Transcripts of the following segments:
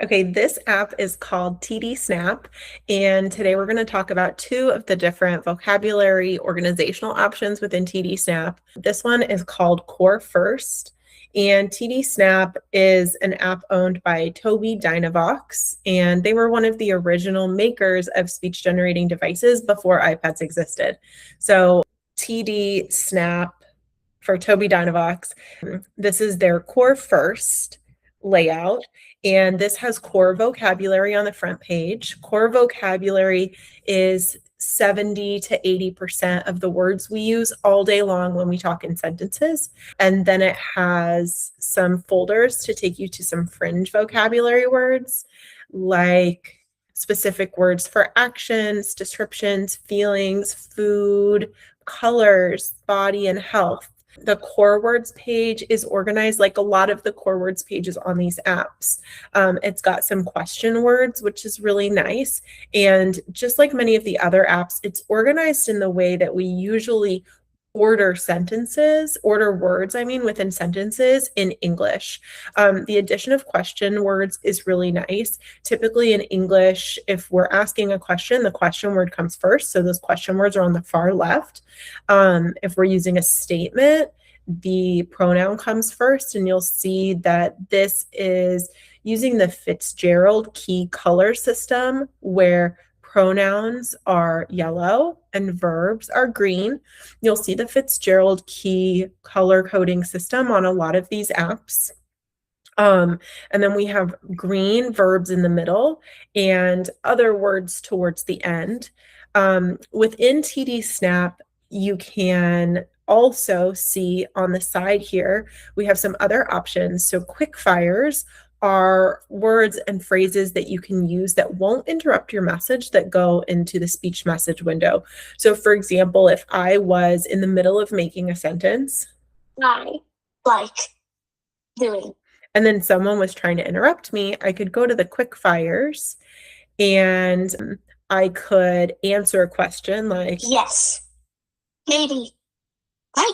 Okay, this app is called TD Snap, and today we're going to talk about two of the different vocabulary organizational options within TD Snap. This one is called Core First, and TD Snap is an app owned by Toby Dynavox, and they were one of the original makers of speech-generating devices before iPads existed. So TD Snap for Toby Dynavox, this is their Core First layout. And this has core vocabulary on the front page. Core vocabulary is 70 to 80% of the words we use all day long when we talk in sentences. And then it has some folders to take you to some fringe vocabulary words, like specific words for actions, descriptions, feelings, food, colors, body, and health. The core words page is organized like a lot of the core words pages on these apps. It's got some question words, which is really nice. And just like many of the other apps, it's organized in the way that we usually order words, within sentences in English. The addition of question words is really nice. Typically in English, if we're asking a question, the question word comes first. So those question words are on the far left. If we're using a statement, the pronoun comes first, and you'll see that this is using the Fitzgerald key color system where pronouns are yellow and verbs are green. You'll see the Fitzgerald key color coding system on a lot of these apps. And then we have green verbs in the middle and other words towards the end. Within TD Snap, you can also see on the side here, we have some other options. So quick fires are words and phrases that you can use that won't interrupt your message that go into the speech message window. So for example, if I was in the middle of making a sentence, I like doing, and then someone was trying to interrupt me, I could go to the quick fires and I could answer a question like, yes, maybe, right.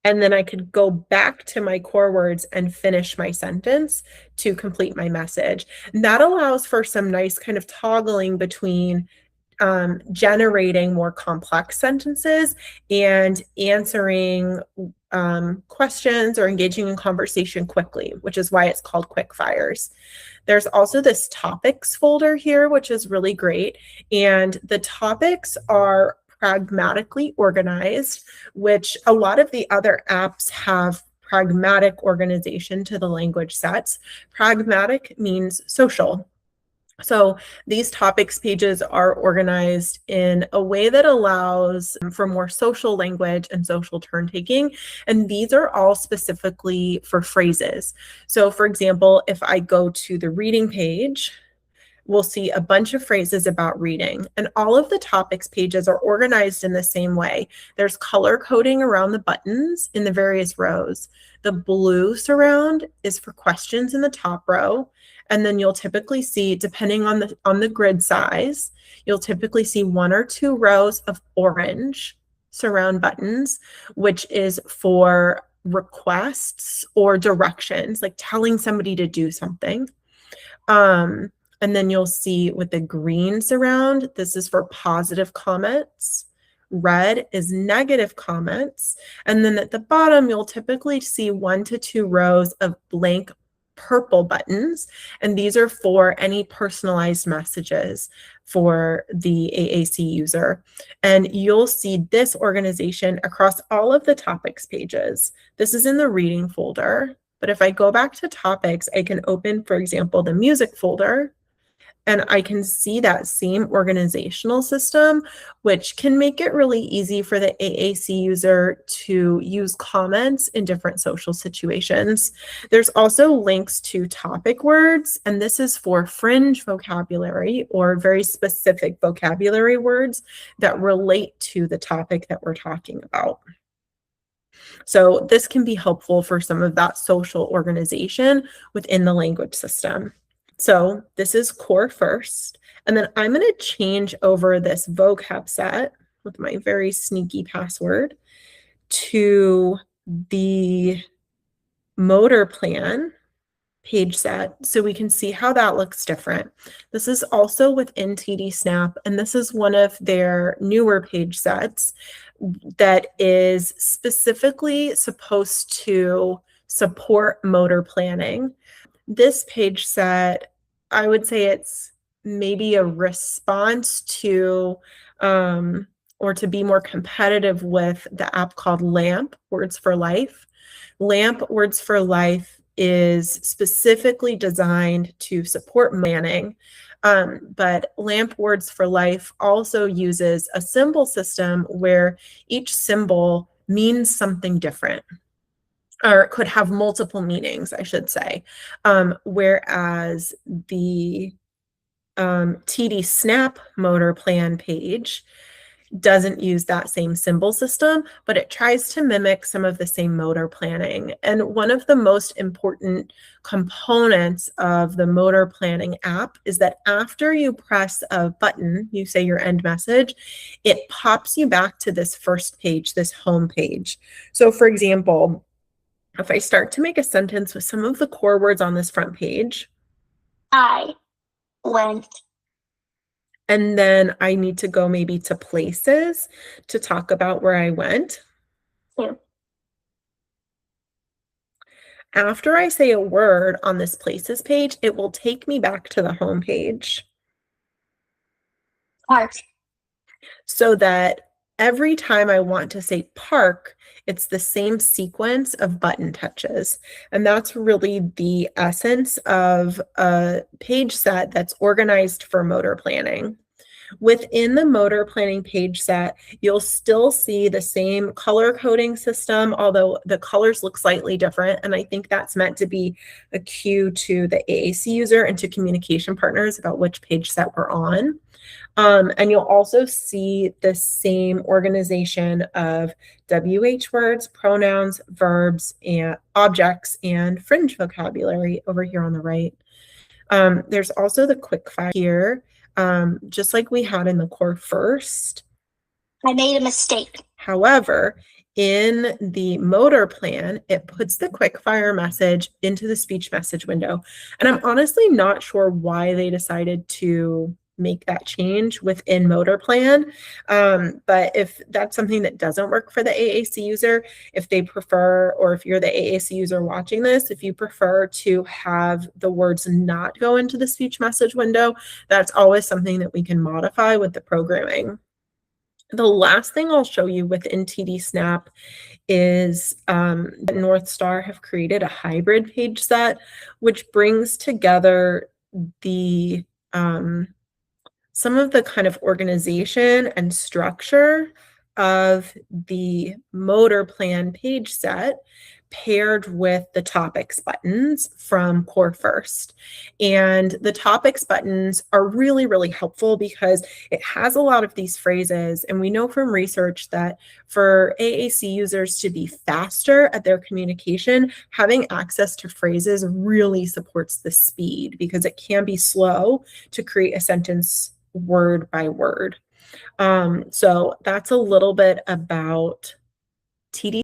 And then I could go back to my core words and finish my sentence to complete my message. And that allows for some nice kind of toggling between generating more complex sentences and answering questions or engaging in conversation quickly, which is why it's called quick fires. There's also this topics folder here, which is really great. And the topics are pragmatically organized, which a lot of the other apps have pragmatic organization to the language sets. Pragmatic means social. So these topics pages are organized in a way that allows for more social language and social turn taking. And these are all specifically for phrases. So for example, if I go to the reading page, we'll see a bunch of phrases about reading, and all of the topics pages are organized in the same way. There's color coding around the buttons in the various rows. The blue surround is for questions in the top row, and then you'll typically see, depending on the grid size, you'll typically see 1 or 2 rows of orange surround buttons, which is for requests or directions, like telling somebody to do something. And then you'll see with the green surround, this is for positive comments. Red is negative comments. And then at the bottom, you'll typically see 1 to 2 rows of blank purple buttons. And these are for any personalized messages for the AAC user. And you'll see this organization across all of the topics pages. This is in the reading folder. But if I go back to topics, I can open, for example, the music folder, and I can see that same organizational system, which can make it really easy for the AAC user to use comments in different social situations. There's also links to topic words, and this is for fringe vocabulary or very specific vocabulary words that relate to the topic that we're talking about. So this can be helpful for some of that social organization within the language system. So this is Core First, and then I'm going to change over this vocab set with my very sneaky password to the motor plan page set so we can see how that looks different. This is also within TD Snap, and this is one of their newer page sets that is specifically supposed to support motor planning. This page set, I would say it's maybe a response to or to be more competitive with the app called LAMP, Words for Life. LAMP Words for Life is specifically designed to support planning, but LAMP Words for Life also uses a symbol system where each symbol means something different, or it could have multiple meanings, I should say. Whereas the TD Snap motor plan page doesn't use that same symbol system, but it tries to mimic some of the same motor planning. And one of the most important components of the motor planning app is that after you press a button, you say your end message, it pops you back to this first page, this home page. So for example, if I start to make a sentence with some of the core words on this front page, I went. And then I need to go maybe to places to talk about where I went. To. After I say a word on this places page, it will take me back to the home page. Park. So that every time I want to say park, it's the same sequence of button touches. And that's really the essence of a page set that's organized for motor planning. Within the motor planning page set, you'll still see the same color coding system, although the colors look slightly different. And I think that's meant to be a cue to the AAC user and to communication partners about which page set we're on. And you'll also see the same organization of WH words, pronouns, verbs, and objects, and fringe vocabulary over here on the right. There's also the quick fire here, just like we had in the core first. I made a mistake. However, in the motor plan, it puts the quick fire message into the speech message window. And I'm honestly not sure why they decided to make that change within motor plan. But if that's something that doesn't work for the AAC user, if they prefer, or if you're the AAC user watching this, if you prefer to have the words not go into the speech message window, that's always something that we can modify with the programming. The last thing I'll show you within TD Snap is North Star have created a hybrid page set, which brings together the some of the kind of organization and structure of the motor plan page set paired with the topics buttons from Core First. And the topics buttons are really, really helpful because it has a lot of these phrases. And we know from research that for AAC users to be faster at their communication, having access to phrases really supports the speed, because it can be slow to create a sentence word by word. So that's a little bit about TD